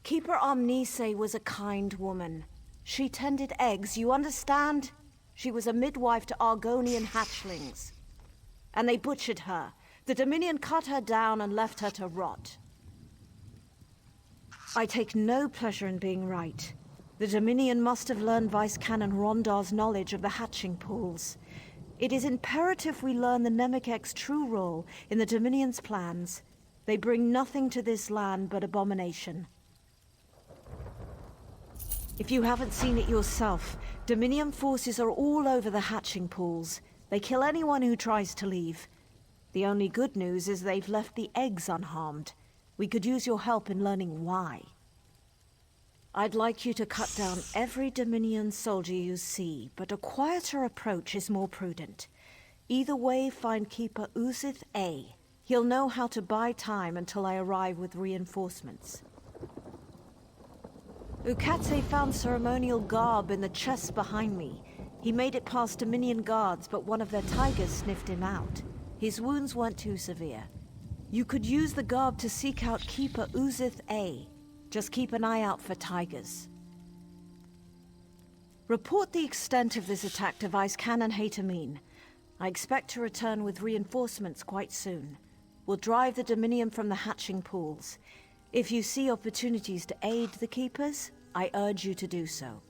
Keeper Omnise was a kind woman. She tended eggs, you understand? She was a midwife to Argonian hatchlings. And they butchered her. The Dominion cut her down and left her to rot. I take no pleasure in being right. The Dominion must have learned Vice Canon Rondar's knowledge of the hatching pools. It is imperative we learn the Nemikek's true role in the Dominion's plans. They bring nothing to this land but abomination. If you haven't seen it yourself, Dominion forces are all over the hatching pools. They kill anyone who tries to leave. The only good news is they've left the eggs unharmed. We could use your help in learning why. I'd like you to cut down every Dominion soldier you see, but a quieter approach is more prudent. Either way, find Keeper Uzith A. He'll know how to buy time until I arrive with reinforcements. Ukatse found ceremonial garb in the chest behind me. He made it past Dominion guards, but one of their tigers sniffed him out. His wounds weren't too severe. You could use the garb to seek out Keeper Uzith A. Just keep an eye out for tigers. Report the extent of this attack to Vice Canon Haytamine. I expect to return with reinforcements quite soon. We'll drive the Dominion from the hatching pools. If you see opportunities to aid the Keepers, I urge you to do so.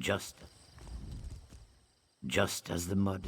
Just as the mud.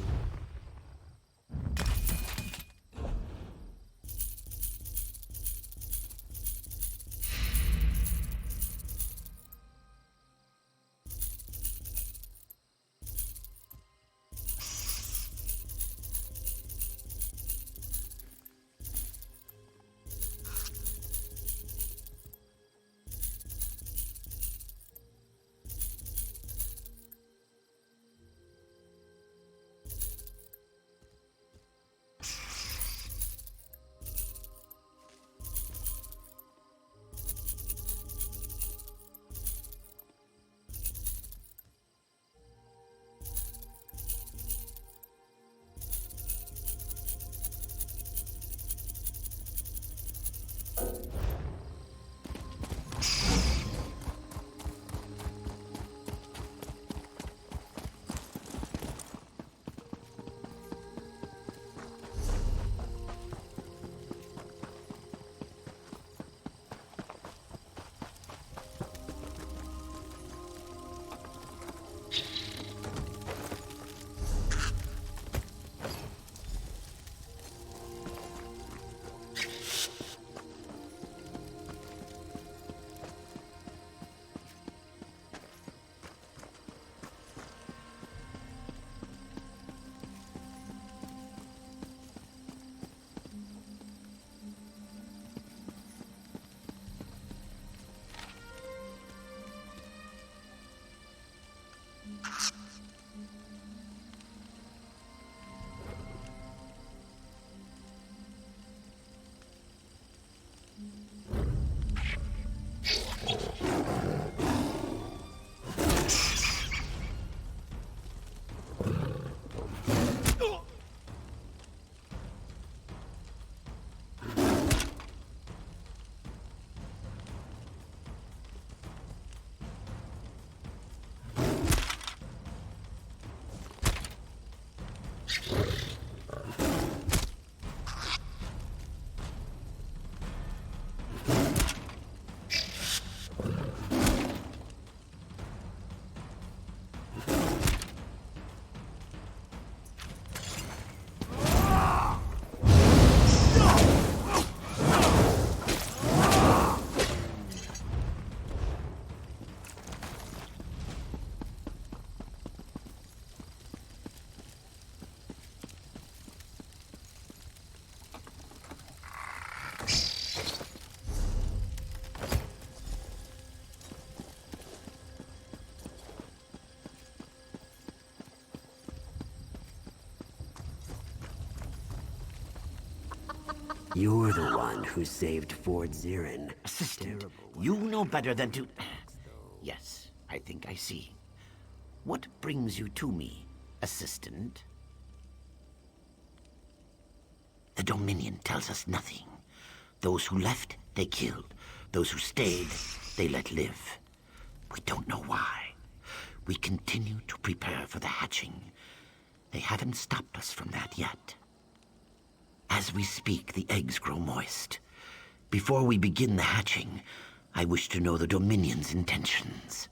You're the one who saved Fort Zirin. Assistant, you know better than to... Yes, I think I see. What brings you to me, Assistant? The Dominion tells us nothing. Those who left, they killed. Those who stayed, they let live. We don't know why. We continue to prepare for the hatching. They haven't stopped us from that yet. As we speak, the eggs grow moist. Before we begin the hatching, I wish to know the Dominion's intentions.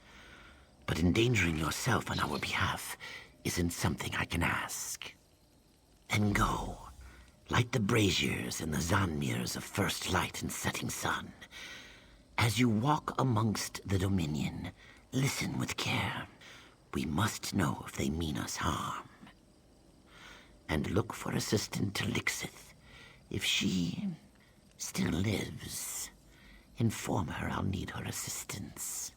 But endangering yourself on our behalf isn't something I can ask. Then go. Light the braziers and the Zanmirs of first light and setting sun. As you walk amongst the Dominion, listen with care. We must know if they mean us harm. And look for Assistant Talixith. If she still lives, inform her I'll need her assistance.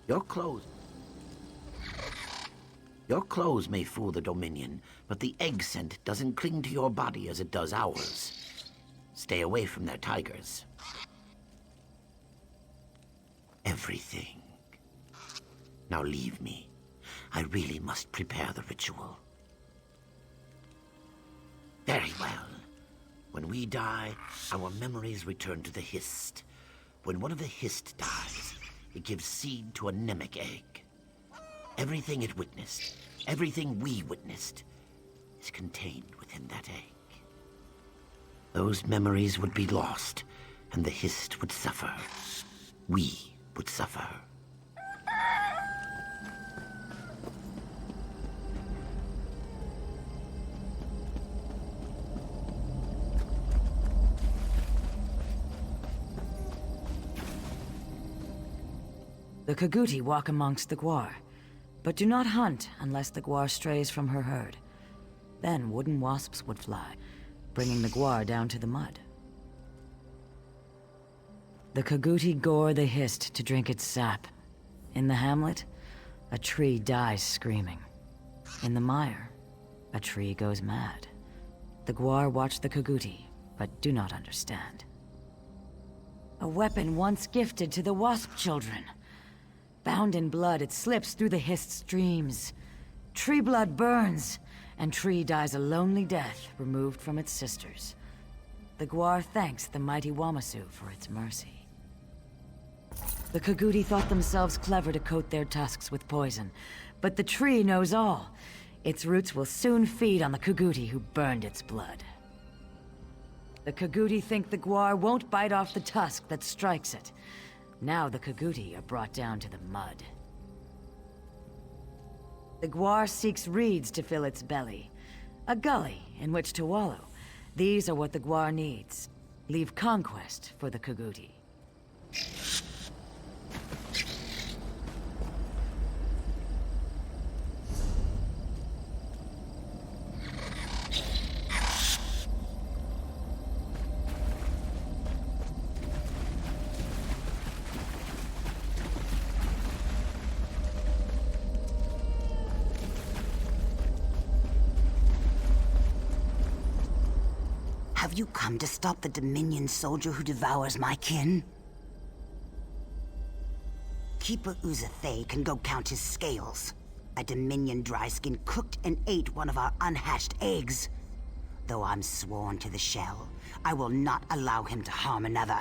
Your clothes may fool the Dominion, but the egg scent doesn't cling to your body as it does ours. Stay away from their tigers. Everything. Now leave me. I really must prepare the ritual. Very well. When we die, our memories return to the Hist. When one of the Hist dies, it gives seed to a Nemic egg. Everything it witnessed, everything we witnessed, is contained within that egg. Those memories would be lost, and the Hist would suffer. We would suffer. The Kaguti walk amongst the Gwar, but do not hunt unless the Gwar strays from her herd. Then wooden wasps would fly, bringing the Gwar down to the mud. The Kaguti gore the Hist to drink its sap. In the hamlet, a tree dies screaming. In the mire, a tree goes mad. The Gwar watch the Kaguti, but do not understand. A weapon once gifted to the Wasp children. Bound in blood, it slips through the Hist's dreams. Tree blood burns, and Tree dies a lonely death removed from its sisters. The Gwar thanks the mighty Wamasu for its mercy. The Kaguti thought themselves clever to coat their tusks with poison, but the tree knows all. Its roots will soon feed on the Kaguti who burned its blood. The Kaguti think the Gwar won't bite off the tusk that strikes it. Now the Kaguti are brought down to the mud. The Gwar seeks reeds to fill its belly. A gully in which to wallow. These are what the Gwar needs. Leave conquest for the Kaguti. Have you come to stop the Dominion soldier who devours my kin? Keeper Uzathay can go count his scales. A Dominion dryskin cooked and ate one of our unhatched eggs. Though I'm sworn to the shell, I will not allow him to harm another.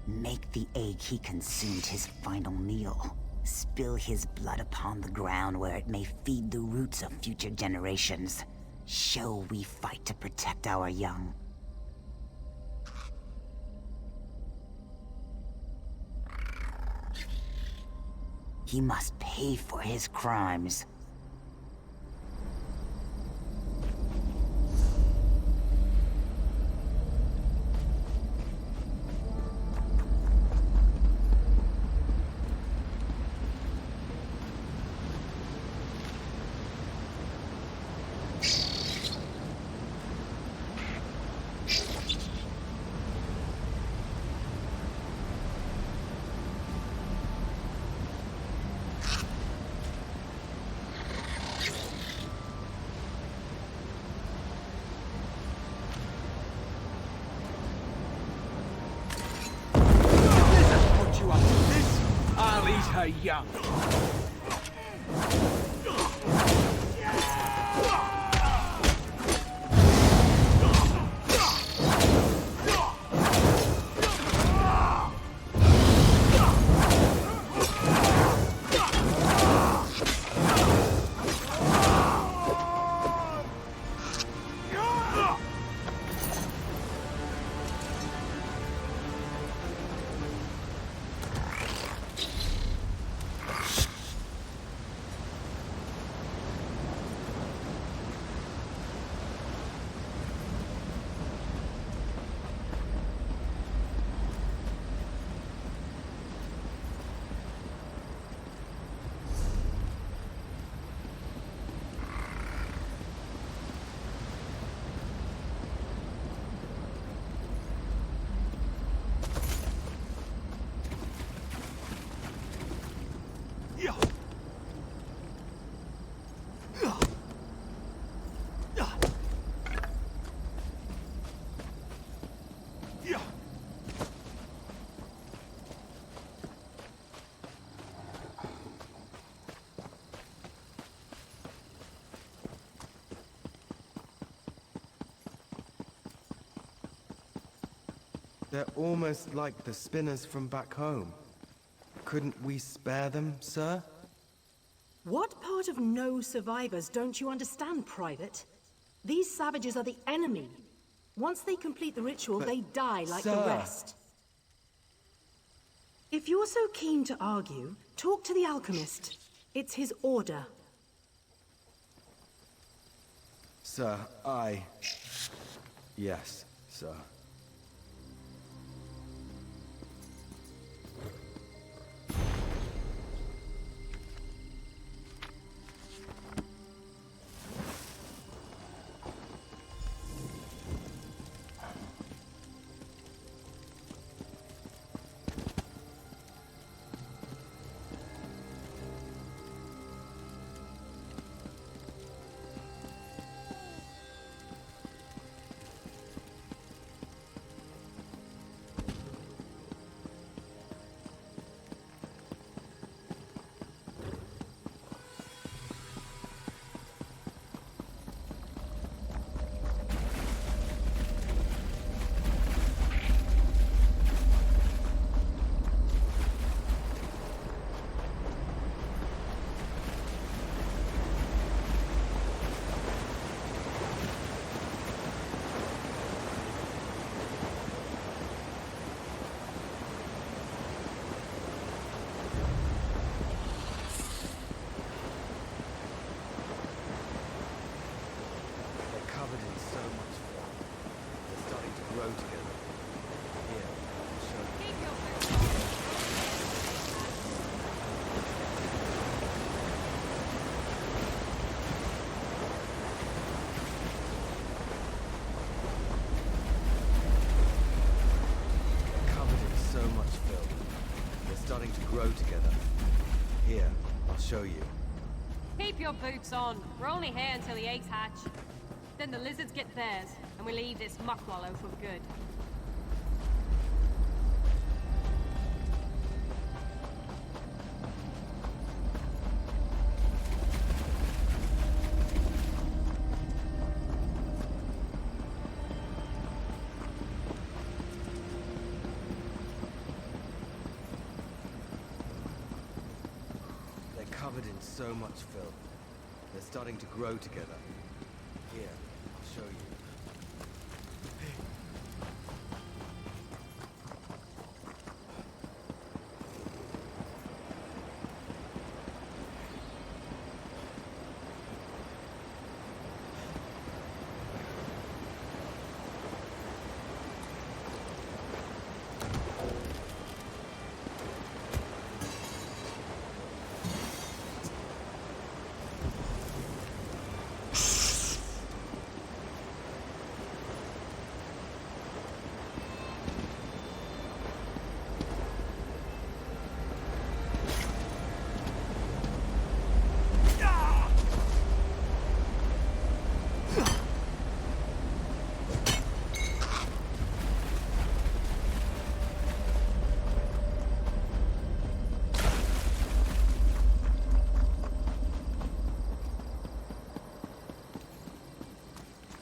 Make the egg he consumed his final meal. Spill his blood upon the ground where it may feed the roots of future generations. Show we fight to protect our young. He must pay for his crimes. I'll eat her young. They're almost like the spinners from back home. Couldn't we spare them, sir? What part of no survivors don't you understand, Private? These savages are the enemy. Once they complete the ritual, But, they die like the sir. rest. If you're so keen to argue, talk to the alchemist. It's his order. Sir, Yes, sir. Grow together. Here, I'll show you. Keep your boots on. We're only here until the eggs hatch. Then the lizards get theirs, and we leave this muck wallow for good. Covered in so much filth. They're starting to grow together. Here, I'll show you.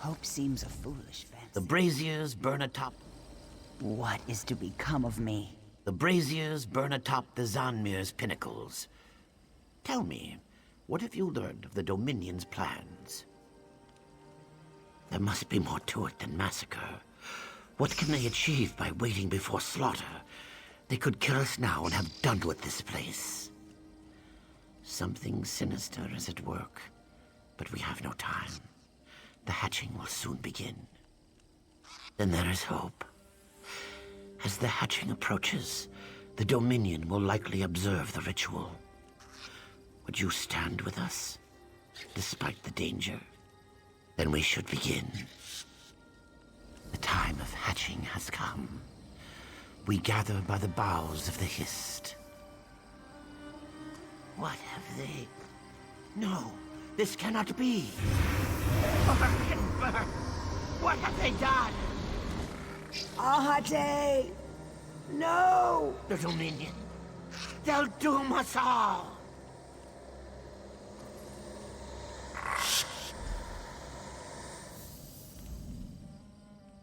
Hope seems a foolish fancy. The braziers burn atop. What is to become of me? The braziers burn atop the Zanmir's pinnacles. Tell me, what have you learned of the Dominion's plans? There must be more to it than massacre. What can they achieve by waiting before slaughter? They could kill us now and have done with this place. Something sinister is at work, but we have no time. The hatching will soon begin. Then there is hope. As the hatching approaches, the Dominion will likely observe the ritual. Would you stand with us, despite the danger? Then we should begin. The time of hatching has come. We gather by the boughs of the Hist. What have they? No, this cannot be. Burn and burn! What have they done? Ahate! No! The Dominion. They'll doom us all.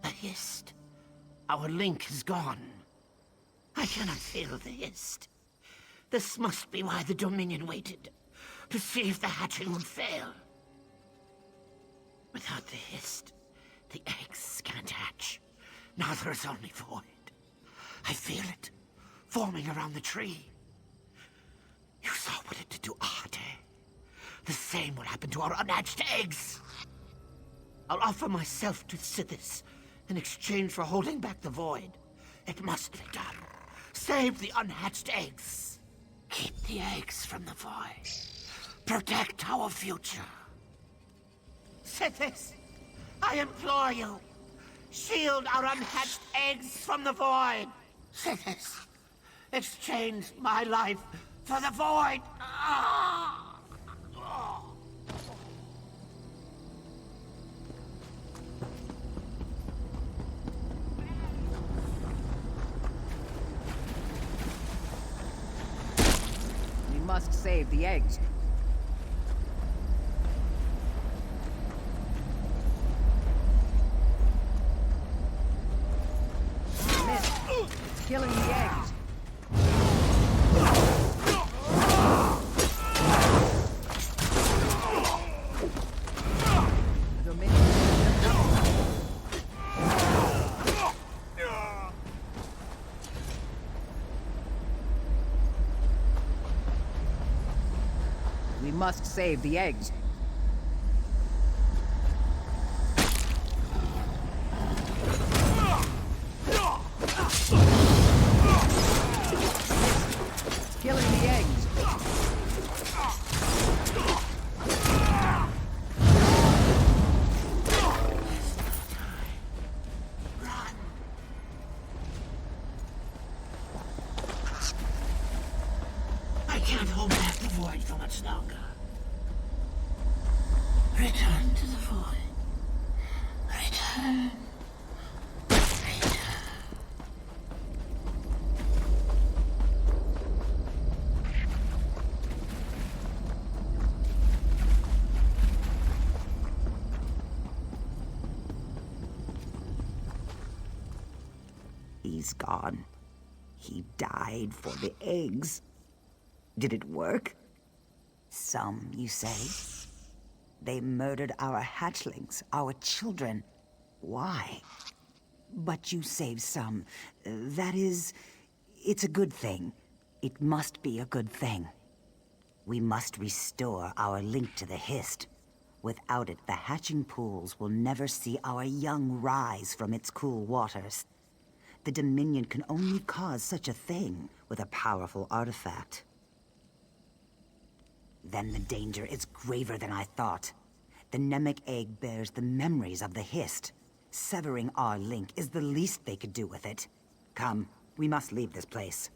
The Hist. Our link is gone. I cannot feel the Hist. This must be why the Dominion waited, to see if the hatching would fail. Without the Hist, The eggs can't hatch. Now there is only void. I feel it, forming around the tree. You saw what it did to Arte. The same will happen to our unhatched eggs. I'll offer myself to Sithis in exchange for holding back the void. It must be done. Save the unhatched eggs. Keep the eggs from the void. Protect our future. Sithis, I implore you. Shield our unhatched eggs from the void. Sithis, exchange my life for the void. We must save the eggs. Miss. It's killing the eggs. We must save the eggs. It's killing the eggs. I can't hold back the void for much longer. Return to the void. Return. He's gone. He died for the eggs. Did it work? Some, you say? They murdered our hatchlings, our children. Why? But you saved some. That is... it's a good thing. It must be a good thing. We must restore our link to the Hist. Without it, the hatching pools will never see our young rise from its cool waters. The Dominion can only cause such a thing with a powerful artifact. Then the danger is graver than I thought. The Namek egg bears the memories of the Hist. Severing our link is the least they could do with it. Come, we must leave this place.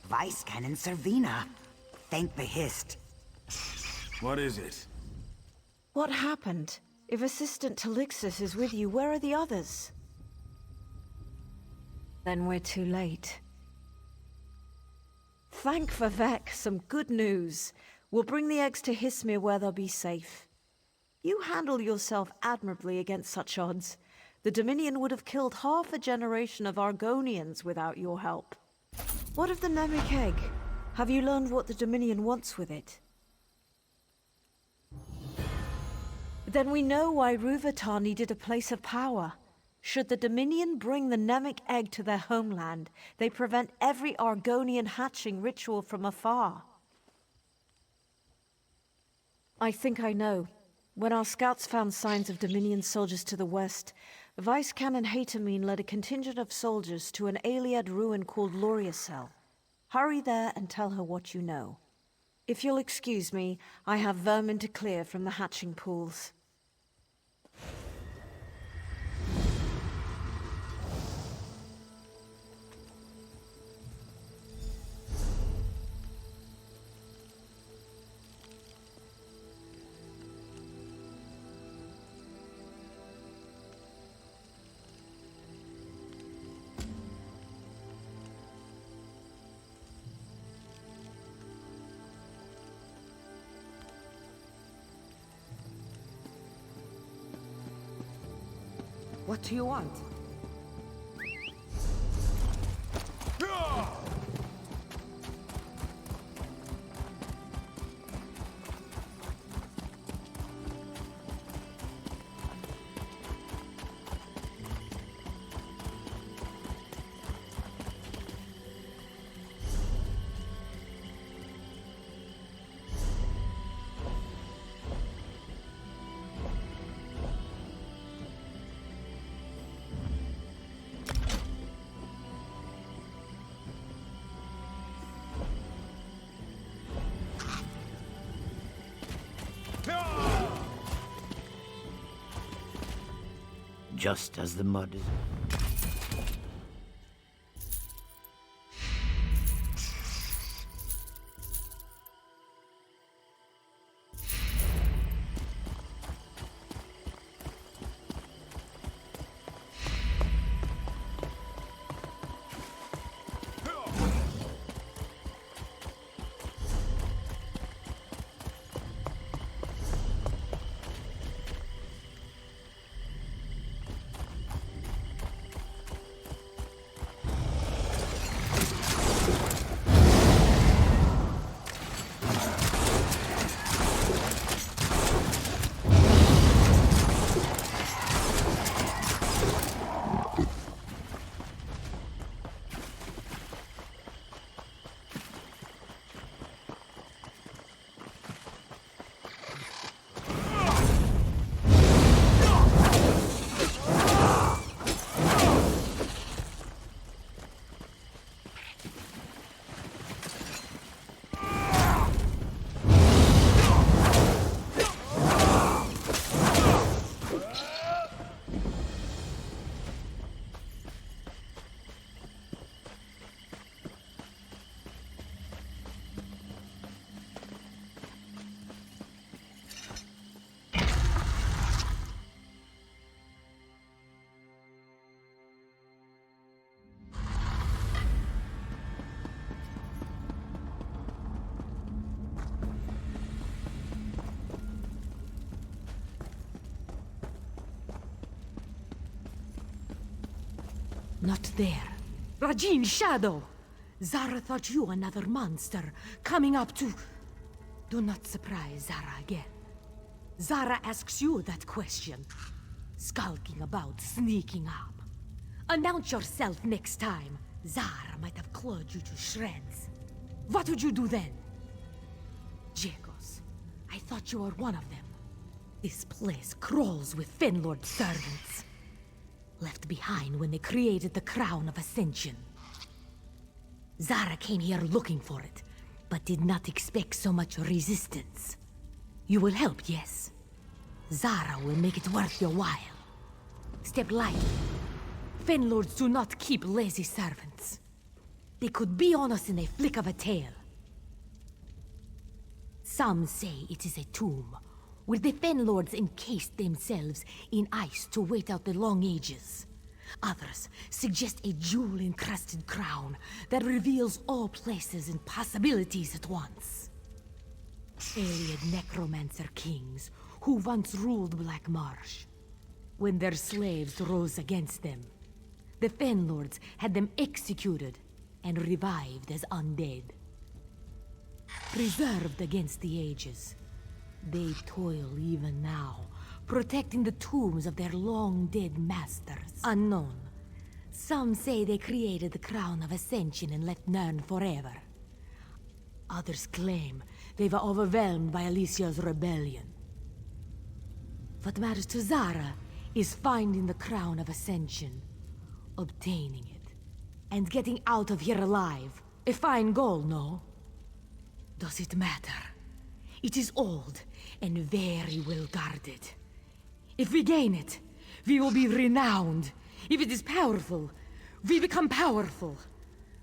Vice Cannon Servina. Thank the Hist. What is it? What happened? If Assistant Talixis is with you, where are the others? Then we're too late. Thank Vivek, some good news. We'll bring the eggs to Hismir where they'll be safe. You handle yourself admirably against such odds. The Dominion would have killed half a generation of Argonians without your help. What of the Namek egg? Have you learned what the Dominion wants with it? Then we know why Ruvatar needed a place of power. Should the Dominion bring the Namek egg to their homeland, they prevent every Argonian hatching ritual from afar. I think I know. When our scouts found signs of Dominion soldiers to the west, Vice Canon Hatamine led a contingent of soldiers to an Aliad ruin called Loriacel. Hurry there and tell her what you know. If you'll excuse me, I have vermin to clear from the hatching pools. What do you want? Just as the mud is... Not there. Rajin Shadow! Zara thought you another monster, coming up to... Do not surprise Zara again. Zara asks you that question. Skulking about, sneaking up. Announce yourself next time. Zara might have clawed you to shreds. What would you do then? Jacos, I thought you were one of them. This place crawls with Fenlord servants. Left behind when they created the Crown of Ascension. Zara came here looking for it, but did not expect so much resistance. You will help, yes? Zara will make it worth your while. Step lightly. Fenlords do not keep lazy servants. They could be on us in a flick of a tail. Some say it is a tomb, where the Fenlords encased themselves in ice to wait out the long ages. Others suggest a jewel-encrusted crown that reveals all places and possibilities at once. Alien necromancer kings who once ruled Black Marsh. When their slaves rose against them, the Fenlords had them executed and revived as undead. Preserved against the ages, they toil even now, protecting the tombs of their long-dead masters. Unknown. Some say they created the Crown of Ascension and left none forever. Others claim they were overwhelmed by Alicia's rebellion. What matters to Zara is finding the Crown of Ascension, obtaining it, and getting out of here alive. A fine goal, no? Does it matter? It is old and very well guarded. If we gain it, we will be renowned. If it is powerful, we become powerful.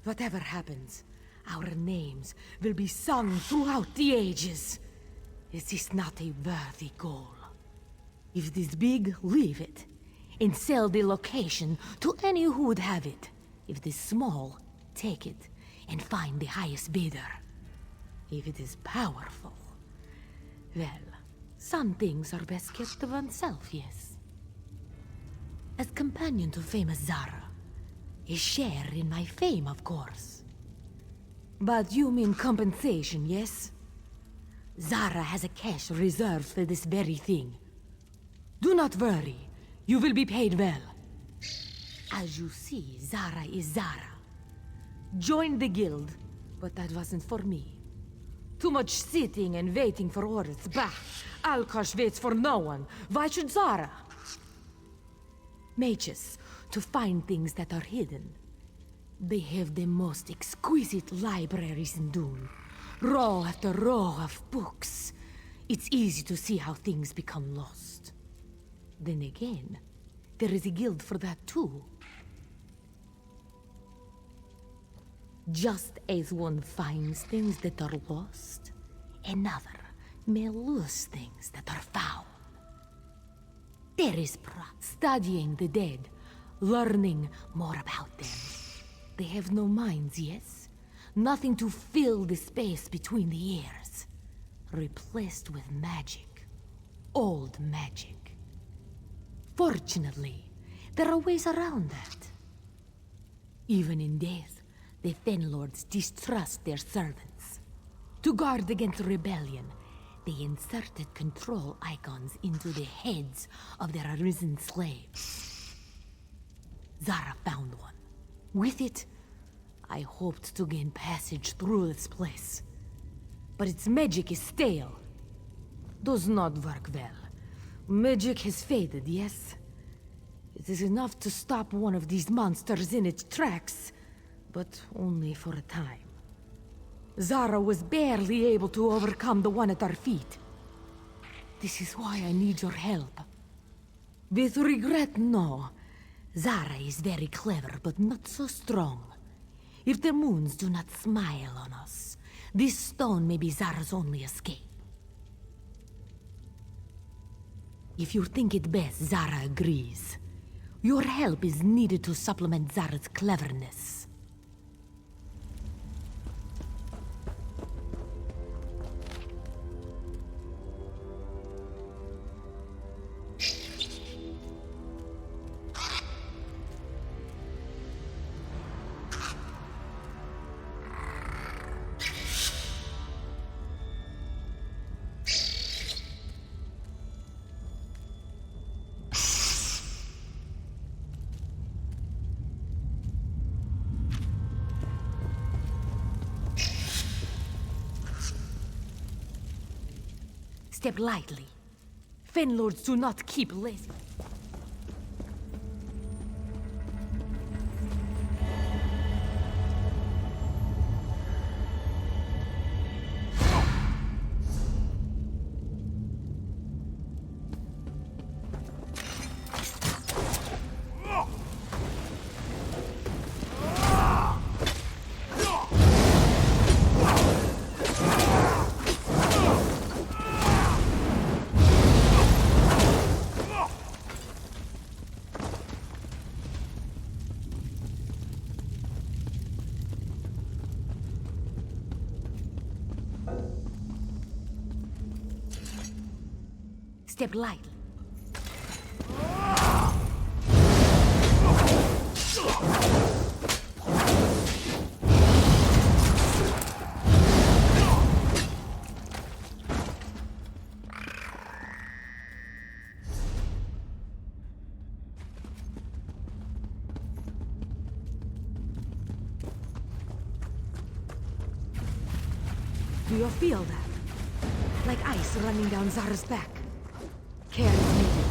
Whatever happens, our names will be sung throughout the ages. Is this not a worthy goal? If it is big, leave it, and sell the location to any who would have it. If it is small, take it, and find the highest bidder. If it is powerful, well, some things are best kept to oneself, yes. As companion to famous Zara. A share in my fame, of course. But you mean compensation, yes? Zara has a cash reserved for this very thing. Do not worry, you will be paid well. As you see, Zara is Zara. Joined the guild, but that wasn't for me. Too much sitting and waiting for orders. Bah! Alkosh waits for no one. Why should Zara? Mages, to find things that are hidden. They have the most exquisite libraries in Dune. Row after row of books. It's easy to see how things become lost. Then again, there is a guild for that too. Just as one finds things that are lost, another may lose things that are found. There is studying the dead, learning more about them. They have no minds, yes? Nothing to fill the space between the ears. Replaced with magic. Old magic. Fortunately, there are ways around that. Even in death, the Fen Lords distrust their servants. To guard against rebellion, they inserted control icons into the heads of their arisen slaves. Zara found one. With it, I hoped to gain passage through this place. But its magic is stale. Does not work well. Magic has faded, yes? It is enough to stop one of these monsters in its tracks, but only for a time. Zara was barely able to overcome the one at our feet. This is why I need your help. With regret, no. Zara is very clever, but not so strong. If the moons do not smile on us, this stone may be Zara's only escape. If you think it best, Zara agrees. Your help is needed to supplement Zara's cleverness. Step lightly. Fen Lords do not keep lazy. Step lightly. Do you feel that? Like ice running down Zara's back. Care is needed.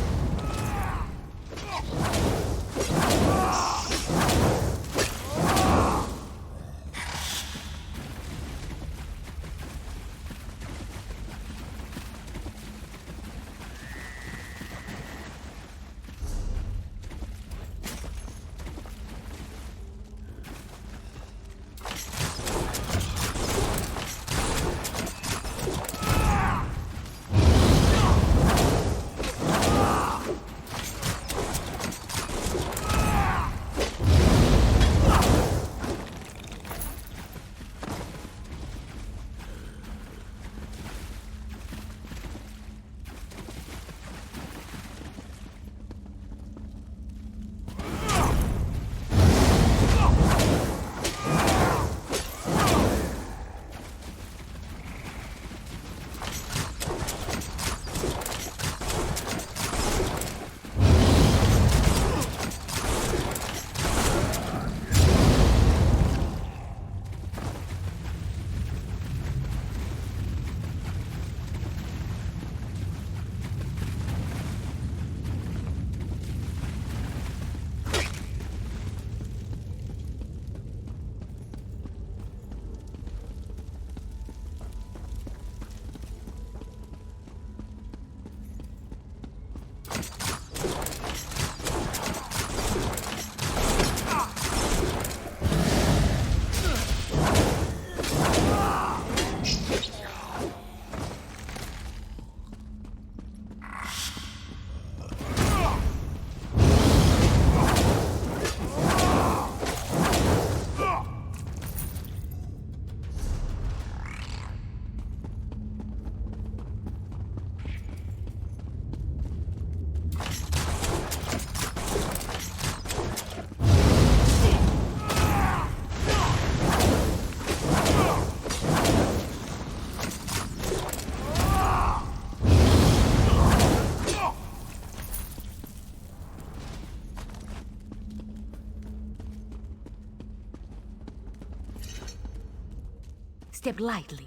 Step lightly.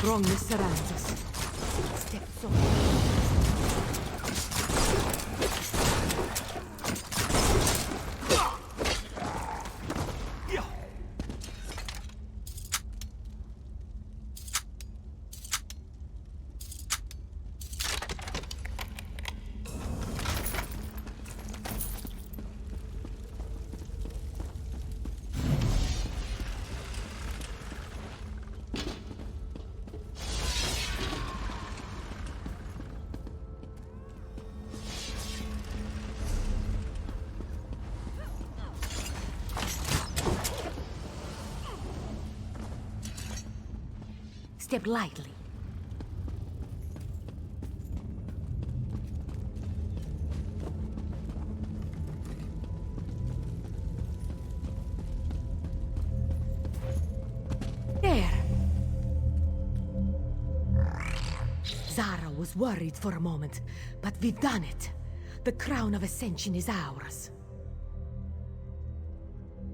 Wrongness surrounds us. Step forward. Step lightly. There. Zara was worried for a moment, but we've done it. The crown of Ascension is ours.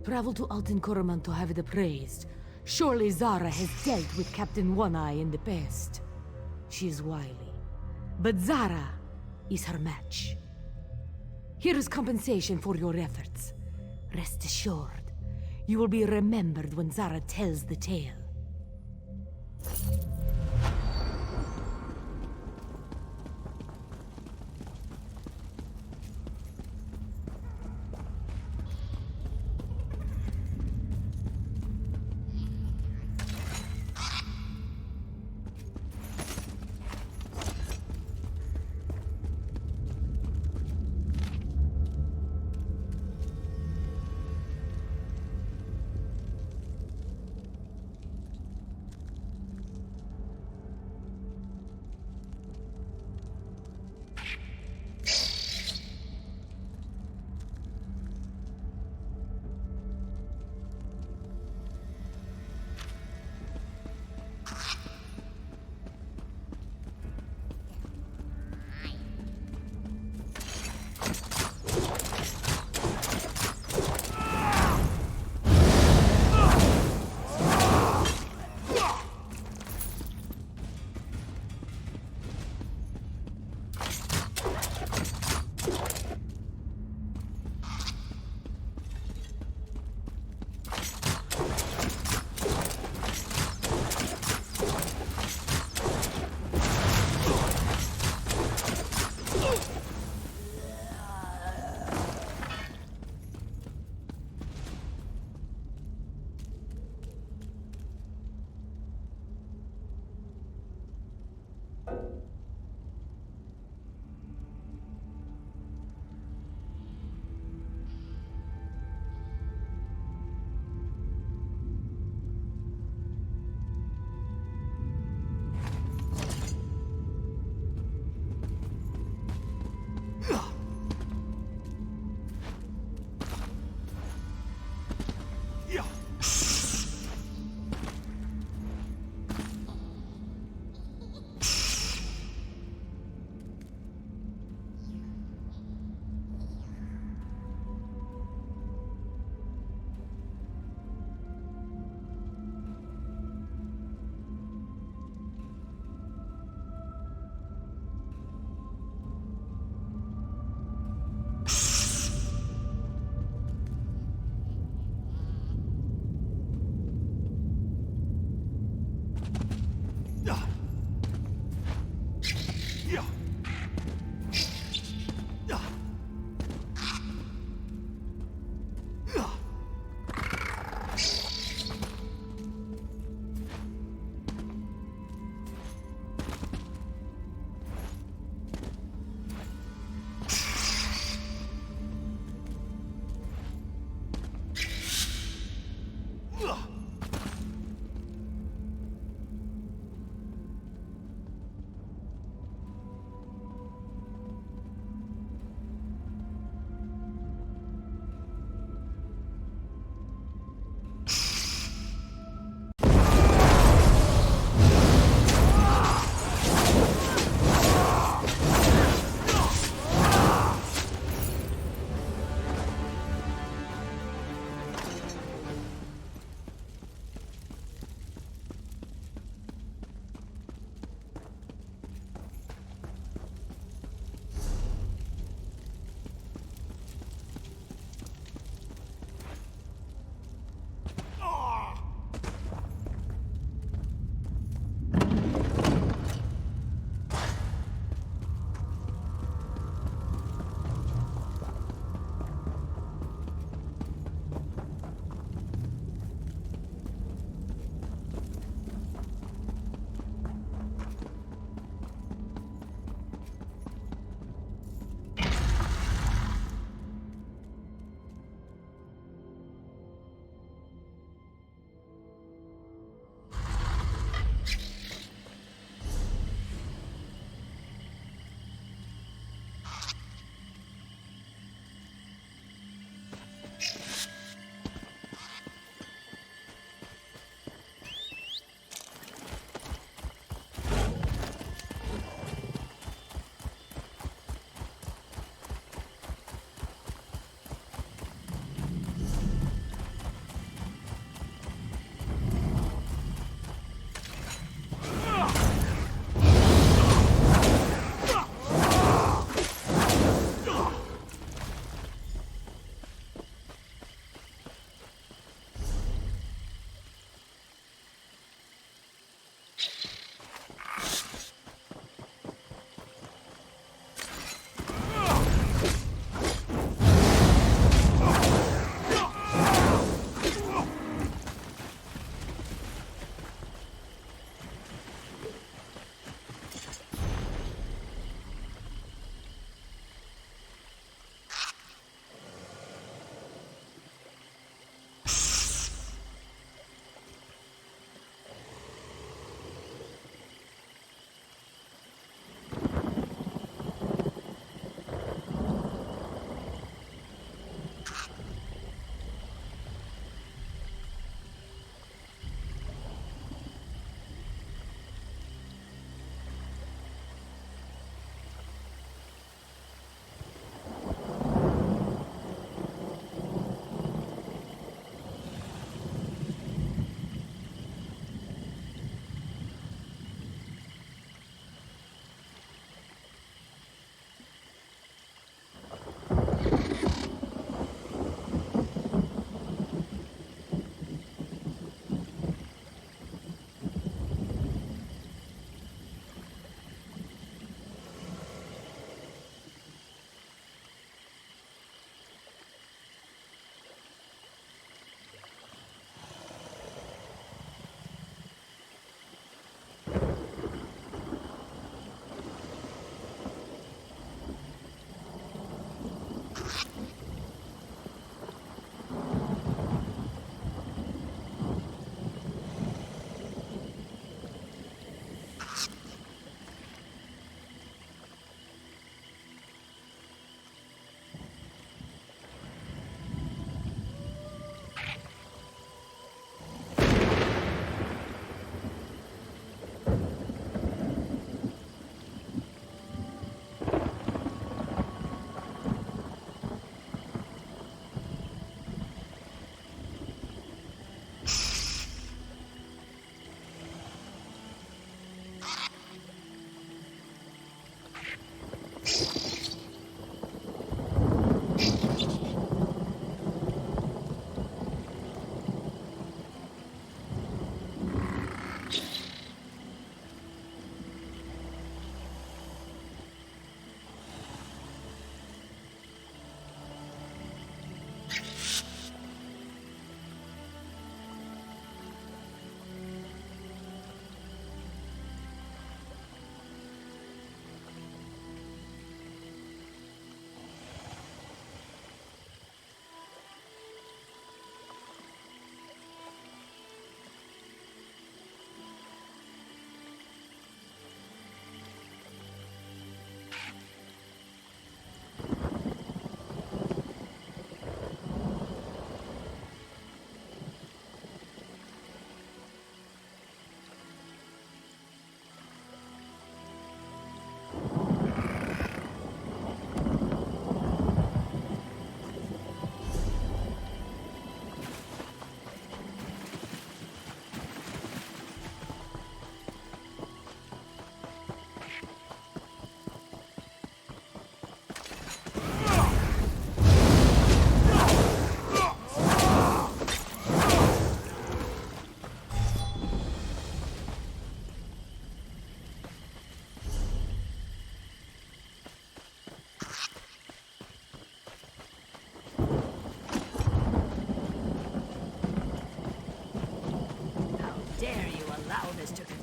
Travel to Alten Coromant to have it appraised. Surely Zara has dealt with Captain One-Eye in the past. She is wily, but Zara is her match. Here is compensation for your efforts. Rest assured, you will be remembered when Zara tells the tale.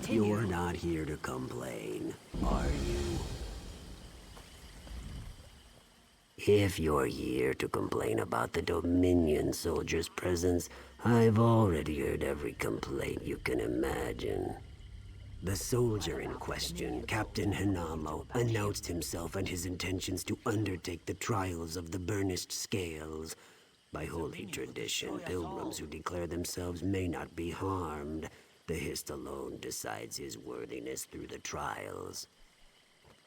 You're not here to complain, are you? If you're here to complain about the Dominion soldiers' presence, I've already heard every complaint you can imagine. The soldier in question, Captain Hinamo, announced himself and his intentions to undertake the trials of the burnished scales. By holy tradition, pilgrims who declare themselves may not be harmed. The Hist alone decides his worthiness through the trials.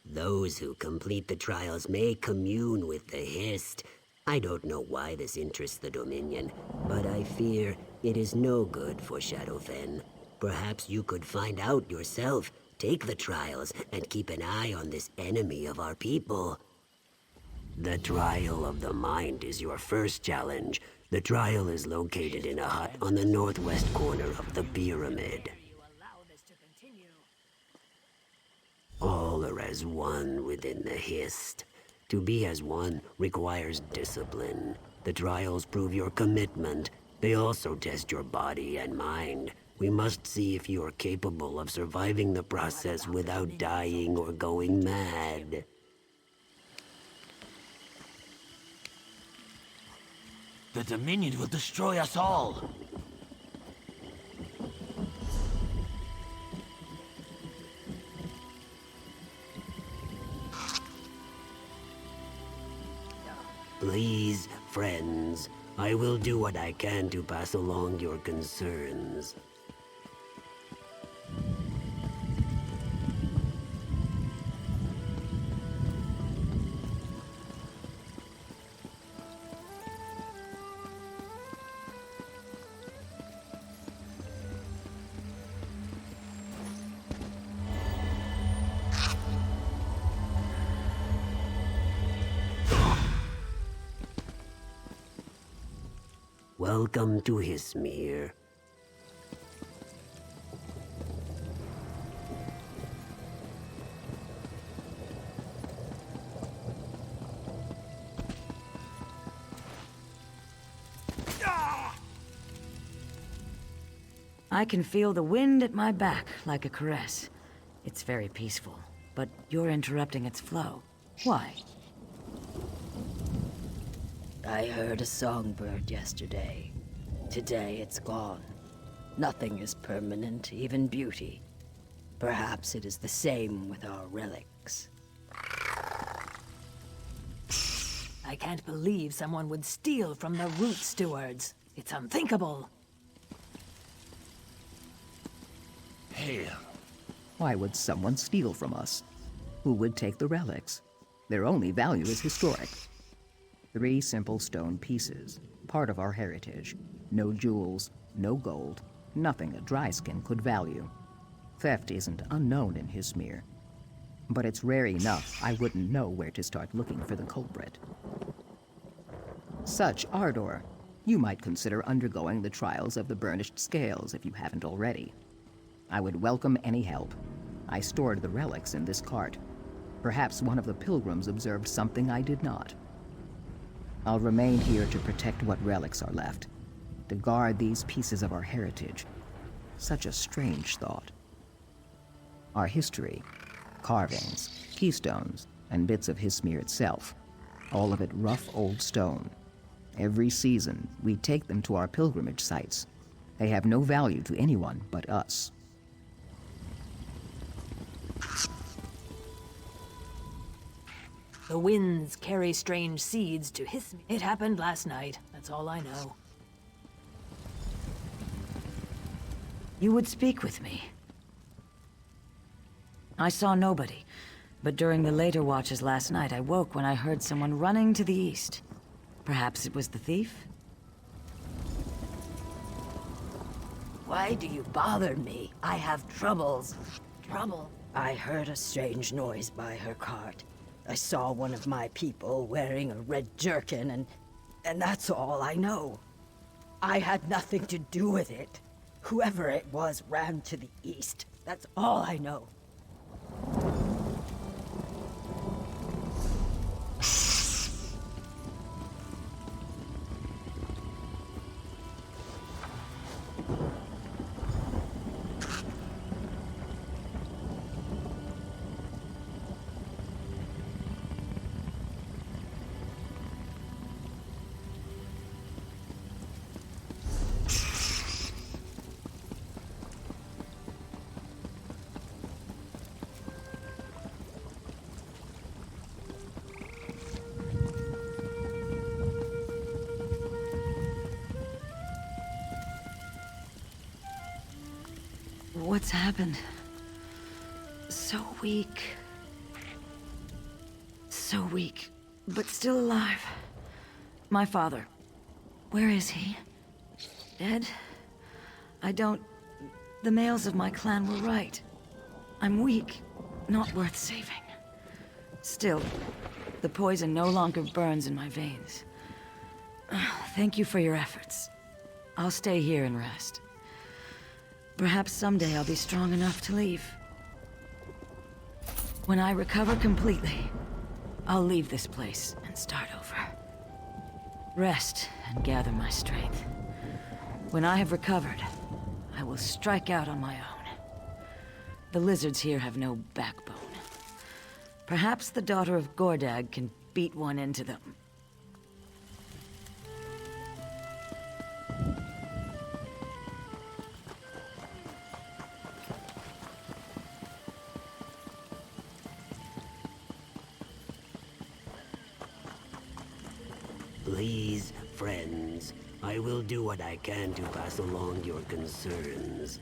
Those who complete the trials may commune with the Hist. I don't know why this interests the Dominion, but I fear it is no good for Shadowfen. Perhaps you could find out yourself, take the trials, and keep an eye on this enemy of our people. The Trial of the Mind is your first challenge. The trial is located in a hut on the northwest corner of the pyramid. All are as one within the Hist. To be as one requires discipline. The trials prove your commitment. They also test your body and mind. We must see if you are capable of surviving the process without dying or going mad. The Dominion will destroy us all. Please, friends, I will do what I can to pass along your concerns. Welcome to Hismir. I can feel the wind at my back like a caress. It's very peaceful, but you're interrupting its flow. Why? I heard a songbird yesterday. Today it's gone. Nothing is permanent, even beauty. Perhaps it is the same with our relics. I can't believe someone would steal from the root stewards. It's unthinkable. Hail. Why would someone steal from us? Who would take the relics? Their only value is historic. 3 simple stone pieces, part of our heritage. No jewels, no gold, nothing a dryskin could value. Theft isn't unknown in Hismir, but it's rare enough I wouldn't know where to start looking for the culprit. Such ardor, you might consider undergoing the trials of the burnished scales if you haven't already. I would welcome any help. I stored the relics in this cart. Perhaps one of the pilgrims observed something I did not. I'll remain here to protect what relics are left, to guard these pieces of our heritage. Such a strange thought. Our history, carvings, keystones, and bits of Hismir itself, all of it rough old stone. Every season, we take them to our pilgrimage sites. They have no value to anyone but us. The winds carry strange seeds to Hismir. It happened last night, that's all I know. You would speak with me. I saw nobody, but during the later watches last night I woke when I heard someone running to the east. Perhaps it was the thief? Why do you bother me? I have troubles. Trouble? I heard a strange noise by her cart. I saw one of my people wearing a red jerkin, and that's all I know. I had nothing to do with it. Whoever it was ran to the east. That's all I know. What's happened? So weak. So weak, but still alive. My father. Where is he? Dead? I don't... The males of my clan were right. I'm weak, not worth saving. Still, the poison no longer burns in my veins. Thank you for your efforts. I'll stay here and rest. Perhaps someday I'll be strong enough to leave. When I recover completely, I'll leave this place and start over. Rest and gather my strength. When I have recovered, I will strike out on my own. The lizards here have no backbone. Perhaps the daughter of Gordag can beat one into them. Please, friends, I will do what I can to pass along your concerns.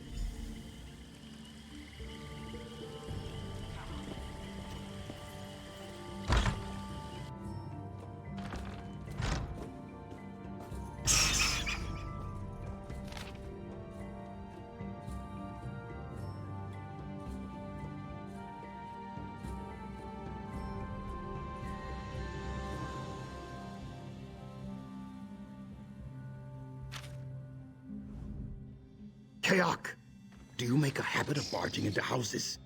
Kayak, do you make a habit of barging into houses?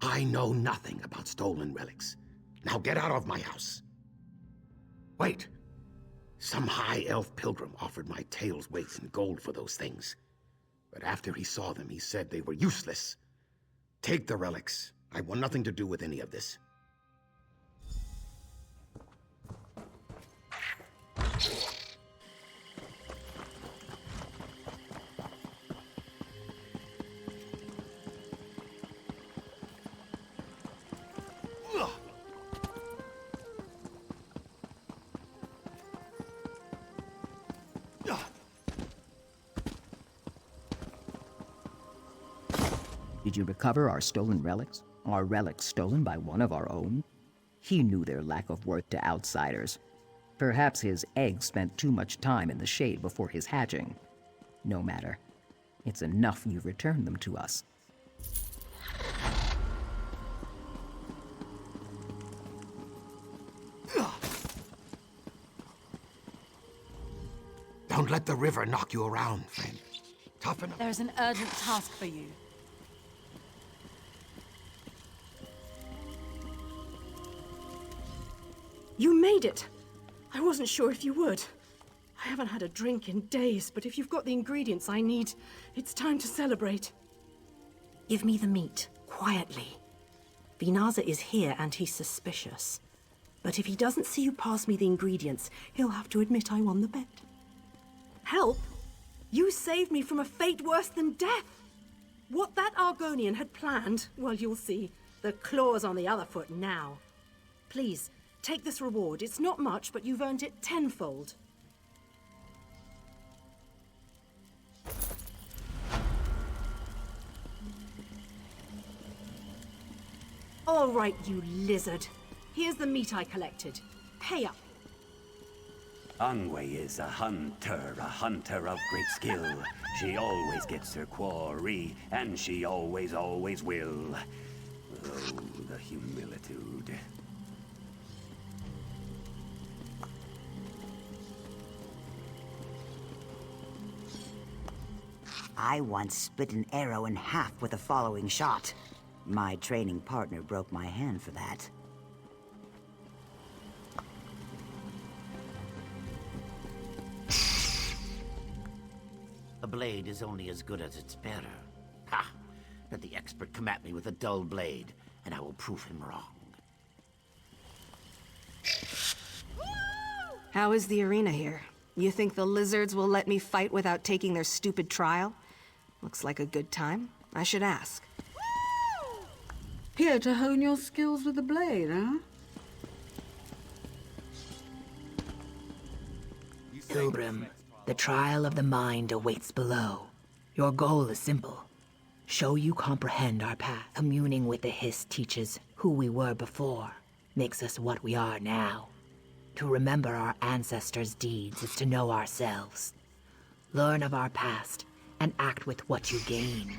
I know nothing about stolen relics. Now get out of my house. Wait. Some high elf pilgrim offered my tail's weight in gold for those things. But after he saw them, he said they were useless. Take the relics. I want nothing to do with any of this. Did you recover our stolen relics? Our relics stolen by one of our own? He knew their lack of worth to outsiders. Perhaps his eggs spent too much time in the shade before his hatching. No matter. It's enough you returned them to us. Don't let the river knock you around, friend. Toughen up. There's an urgent task for you. You made it! I wasn't sure if you would. I haven't had a drink in days, but if you've got the ingredients I need, it's time to celebrate. Give me the meat, quietly. Vinaza is here and he's suspicious. But if he doesn't see you pass me the ingredients, he'll have to admit I won the bet. Help? You saved me from a fate worse than death! What that Argonian had planned, well, you'll see. The claw's on the other foot now. Please, take this reward. It's not much, but you've earned it tenfold. All right, you lizard. Here's the meat I collected. Pay up. Angway is a hunter of great skill. She always gets her quarry, and she always will. Oh, the humilitude. I once split an arrow in half with the following shot. My training partner broke my hand for that. A blade is only as good as its bearer. Ha! Let the expert come at me with a dull blade, and I will prove him wrong. How is the arena here? You think the lizards will let me fight without taking their stupid trial? Looks like a good time. I should ask. Here to hone your skills with the blade, huh? Pilgrim, the trial of the mind awaits below. Your goal is simple. Show you comprehend our path. Communing with the Hiss teaches who we were before, makes us what we are now. To remember our ancestors' deeds is to know ourselves. Learn of our past, and act with what you gain.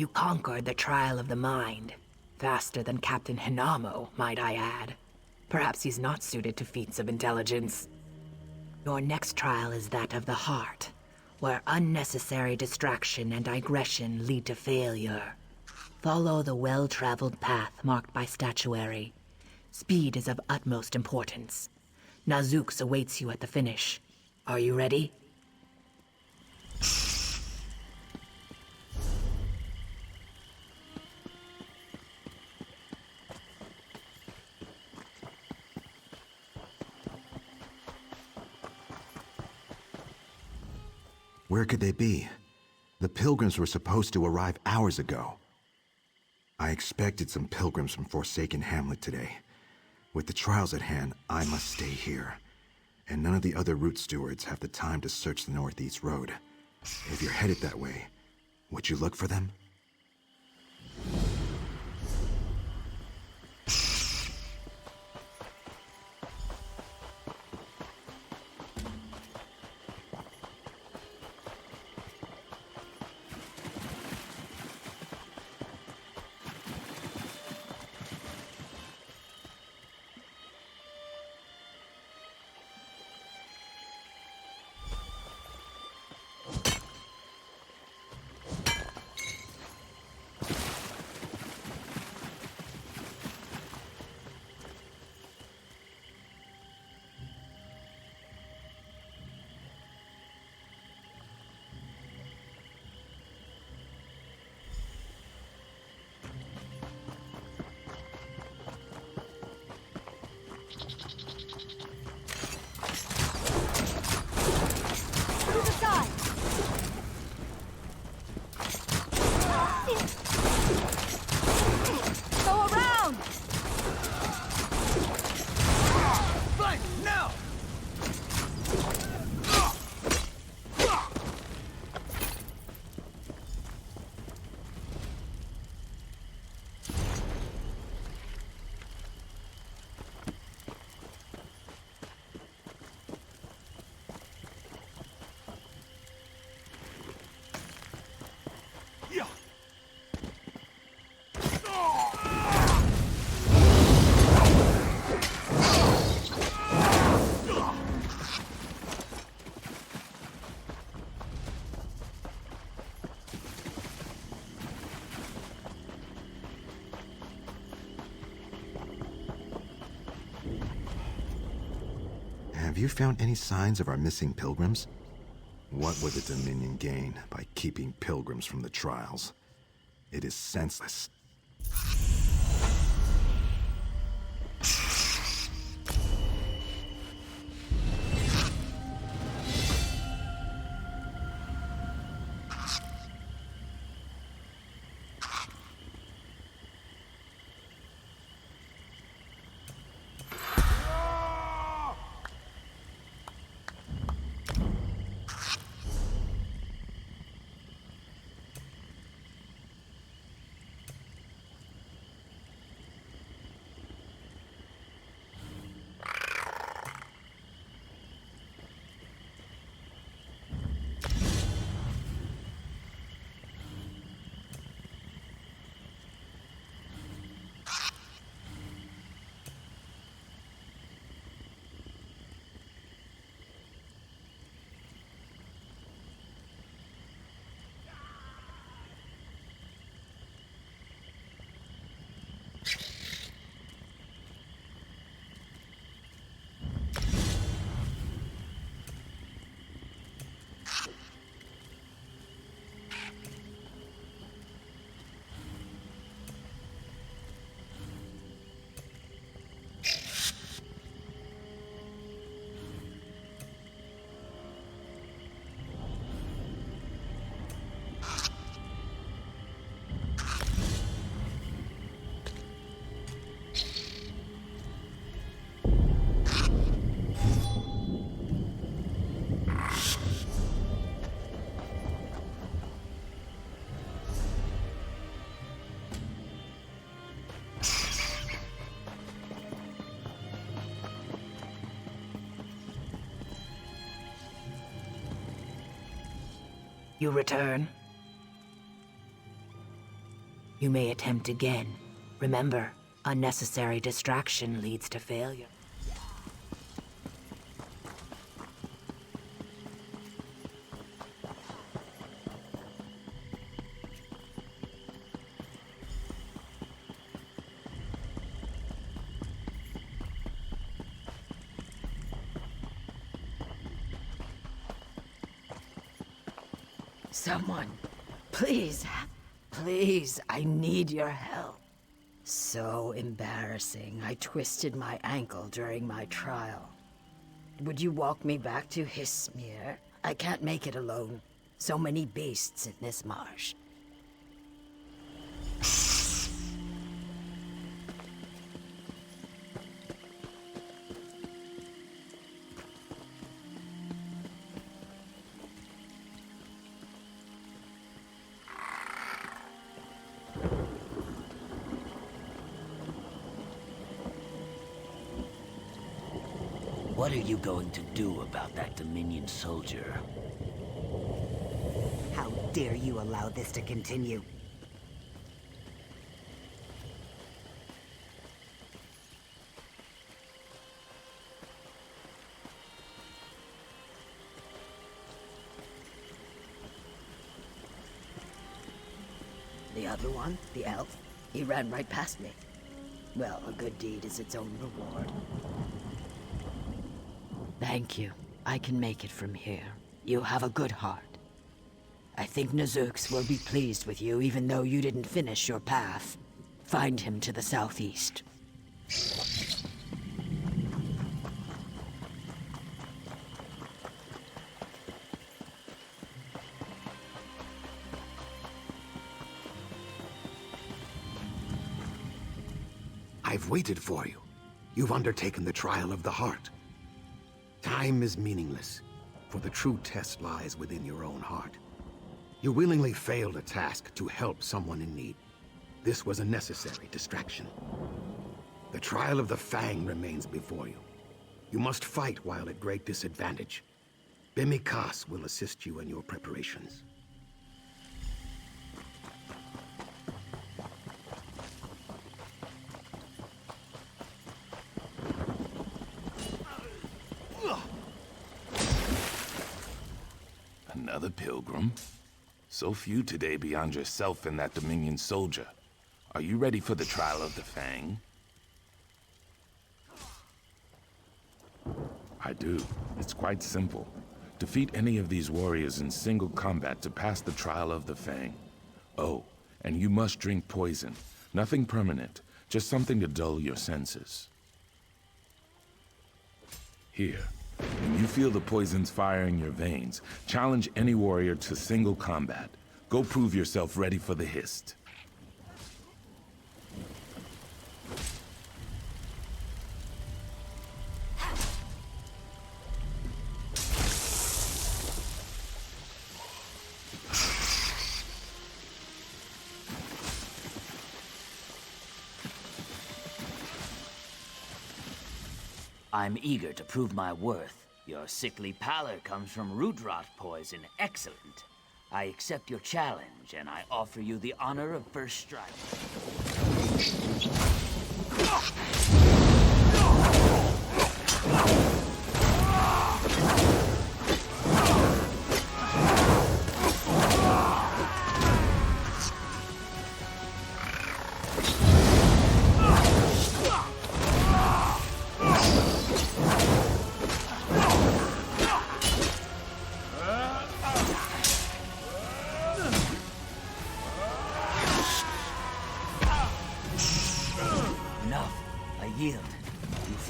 You conquered the trial of the mind. Faster than Captain Hinamo, might I add. Perhaps he's not suited to feats of intelligence. Your next trial is that of the heart, where unnecessary distraction and digression lead to failure. Follow the well-traveled path marked by statuary. Speed is of utmost importance. Nazooks awaits you at the finish. Are you ready? Where could they be? The pilgrims were supposed to arrive hours ago. I expected some pilgrims from Forsaken Hamlet today. With the trials at hand, I must stay here. And none of the other route stewards have the time to search the Northeast Road. If you're headed that way, would you look for them? Go around! Fight now! Have you found any signs of our missing pilgrims? What would the Dominion gain by keeping pilgrims from the trials? It is senseless. You return? You may attempt again. Remember, unnecessary distraction leads to failure. Someone, please, please, I need your help. So embarrassing. I twisted my ankle during my trial. Would you walk me back to Hismir? I can't make it alone. So many beasts in this marsh. What are you going to do about that Dominion soldier? How dare you allow this to continue? The other one, the elf, he ran right past me. Well, a good deed is its own reward. Thank you. I can make it from here. You have a good heart. I think Nazux will be pleased with you, even though you didn't finish your path. Find him to the southeast. I've waited for you. You've undertaken the trial of the heart. Time is meaningless, for the true test lies within your own heart. You willingly failed a task to help someone in need. This was a necessary distraction. The trial of the Fang remains before you. You must fight while at great disadvantage. Bimikas will assist you in your preparations. Another pilgrim? So few today beyond yourself and that Dominion soldier. Are you ready for the trial of the Fang? I do. It's quite simple. Defeat any of these warriors in single combat to pass the trial of the Fang. Oh, and you must drink poison. Nothing permanent, just something to dull your senses. Here. When you feel the poison's fire in your veins, challenge any warrior to single combat. Go prove yourself ready for the Hist. I'm eager to prove my worth. Your sickly pallor comes from root rot poison. Excellent. I accept your challenge, and I offer you the honor of first strike.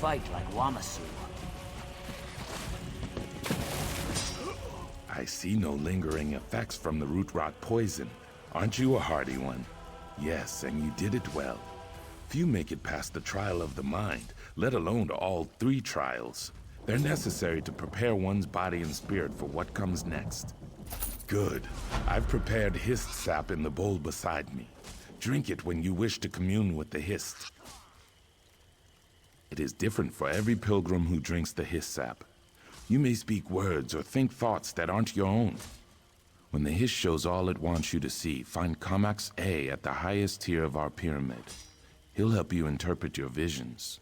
Fight like Wamasu. I see no lingering effects from the root rot poison. Aren't you a hardy one? Yes, and you did it well. Few make it past the trial of the mind, let alone all 3 trials. They're necessary to prepare one's body and spirit for what comes next. Good. I've prepared Hist sap in the bowl beside me. Drink it when you wish to commune with the Hist. It is different for every pilgrim who drinks the Hist sap. You may speak words or think thoughts that aren't your own. When the Hist shows all it wants you to see, find Comax A at the highest tier of our pyramid. He'll help you interpret your visions.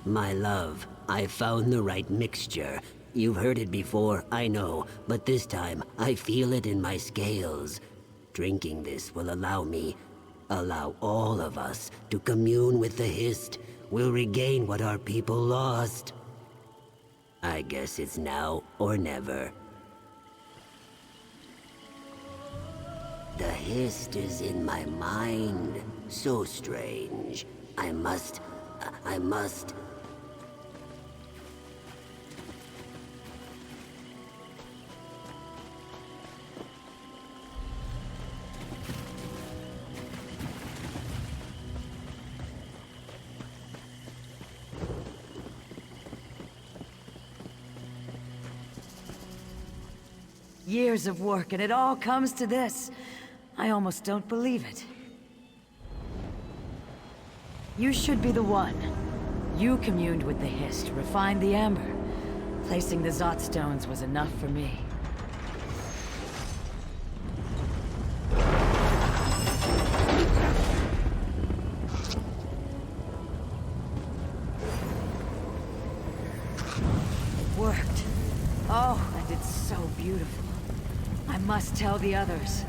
My love, I found the right mixture. You've heard it before, I know, but this time I feel it in my scales. Drinking this will allow all of us to commune with the Hist. We'll regain what our people lost. I guess it's now or never. The Hist is in my mind. So strange. I must... Years of work, and it all comes to this. I almost don't believe it. You should be the one. You communed with the Hist, refined the amber. Placing the Zot stones was enough for me. Worked. Oh, and it's so beautiful. I must tell the others.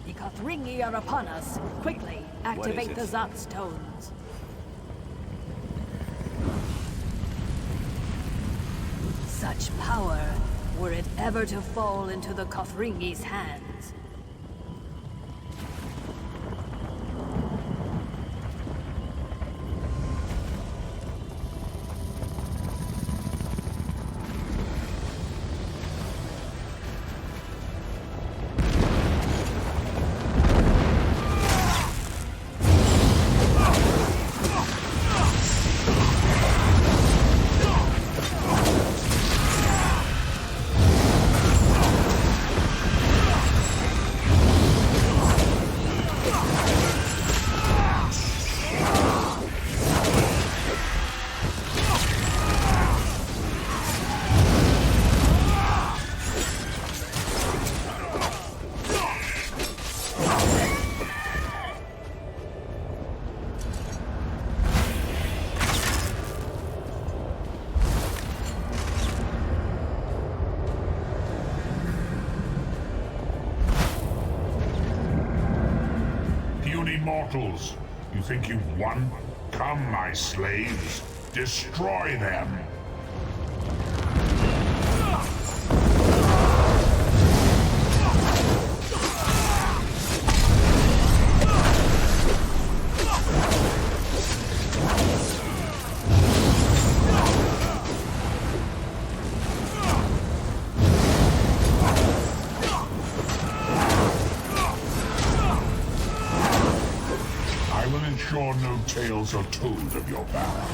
The Kothringi are upon us. Quickly, activate the Zot stones. Such power, were it ever to fall into the Kothringi's hands. Mortals, you think you've won? Come, my slaves, destroy them! sure no tales are told of your valor.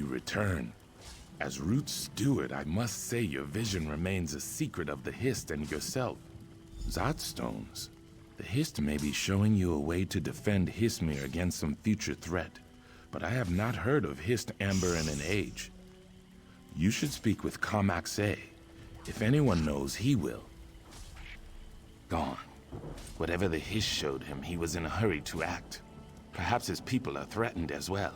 Return. As Root's steward, I must say your vision remains a secret of the Hist and yourself. Zotstones. The Hist may be showing you a way to defend Hismir against some future threat, but I have not heard of Hist Amber in an age. You should speak with Kamaxe. If anyone knows, he will. Gone. Whatever the Hist showed him, he was in a hurry to act. Perhaps his people are threatened as well.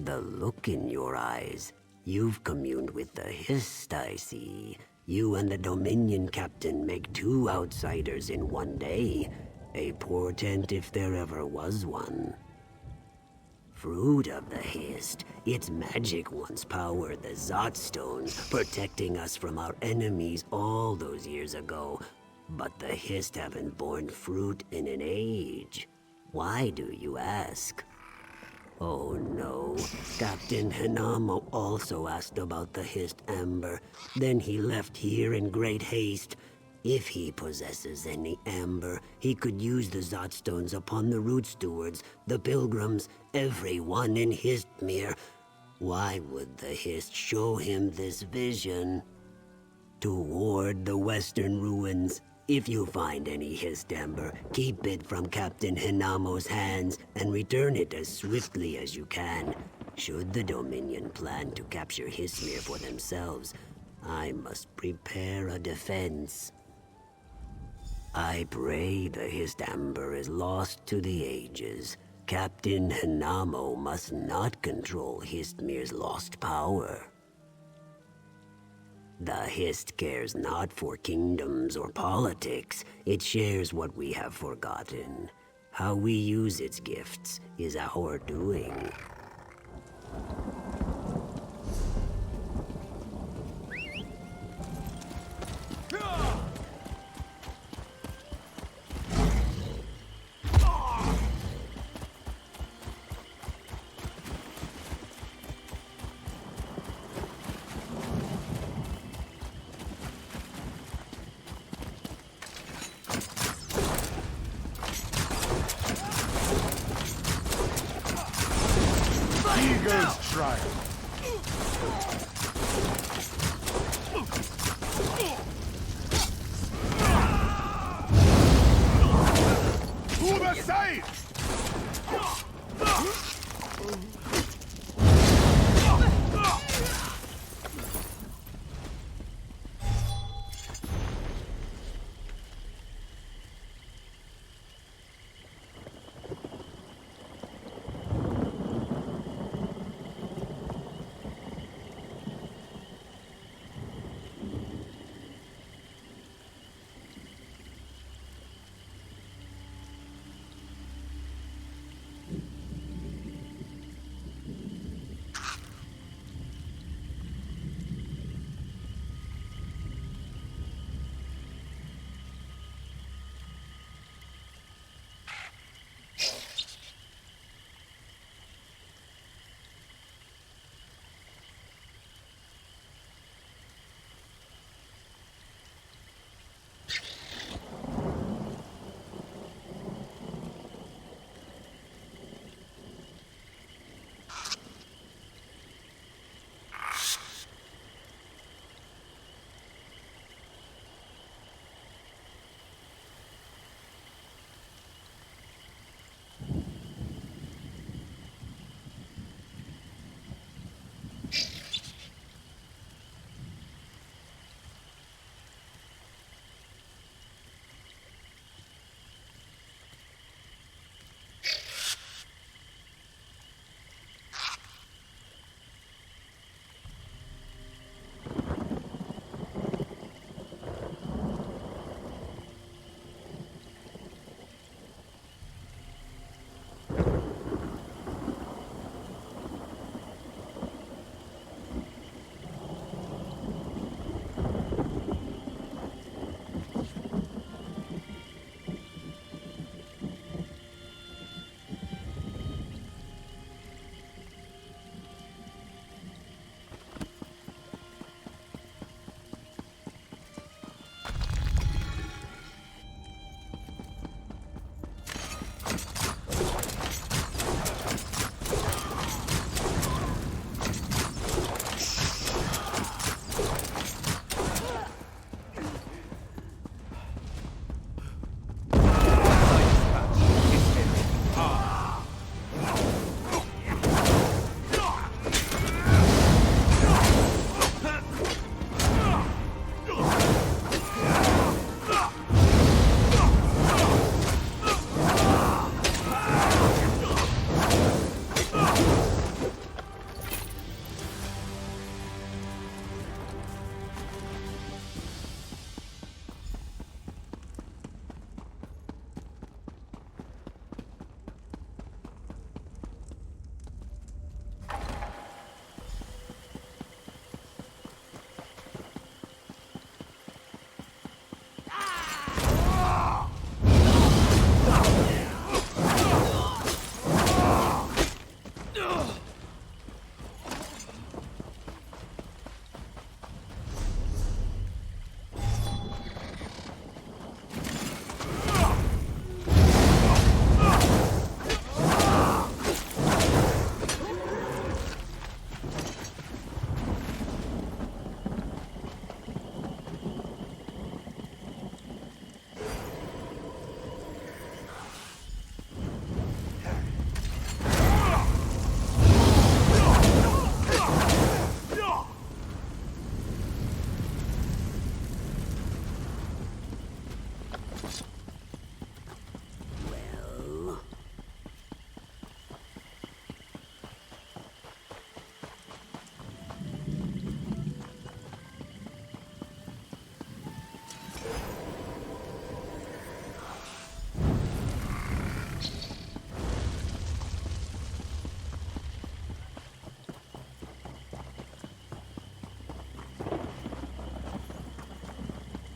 The look in your eyes. You've communed with the Hist, I see. You and the Dominion captain make two outsiders in one day. A portent if there ever was one. Fruit of the Hist. Its magic once powered the Zotstone, protecting us from our enemies all those years ago. But the Hist haven't borne fruit in an age. Why do you ask? Oh no. Captain Hinamo also asked about the Hist Amber. Then he left here in great haste. If he possesses any amber, he could use the Zotstones upon the root stewards, the pilgrims, everyone in Histmir. Why would the Hist show him this vision? To ward the western ruins. If you find any Hist amber, keep it from Captain Hinamo's hands and return it as swiftly as you can. Should the Dominion plan to capture Hismir for themselves, I must prepare a defense. I pray the Hist amber is lost to the ages. Captain Hinamo must not control Histmir's lost power. The Hist cares not for kingdoms or politics. It shares what we have forgotten. How we use its gifts is our doing. Eagle's trial. To the side!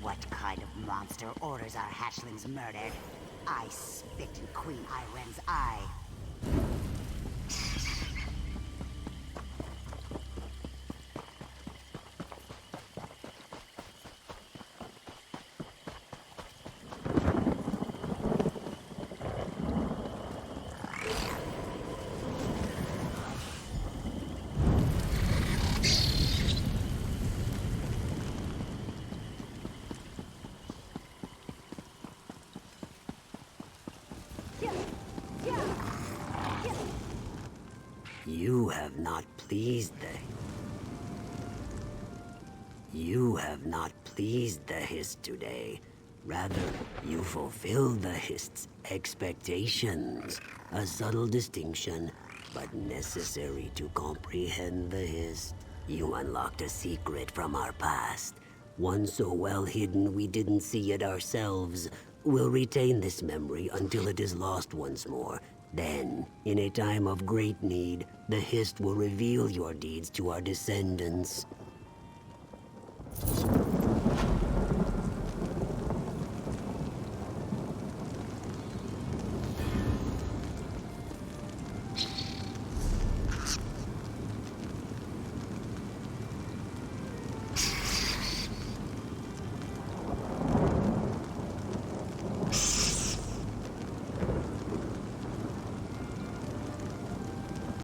What kind of monster orders our hatchlings murdered? I spit in Queen Iren's eye. You have not pleased the Hist today. Rather, you fulfilled the Hist's expectations. A subtle distinction, but necessary to comprehend the Hist. You unlocked a secret from our past. One so well hidden we didn't see it ourselves. We'll retain this memory until it is lost once more. Then, in a time of great need, the Hist will reveal your deeds to our descendants.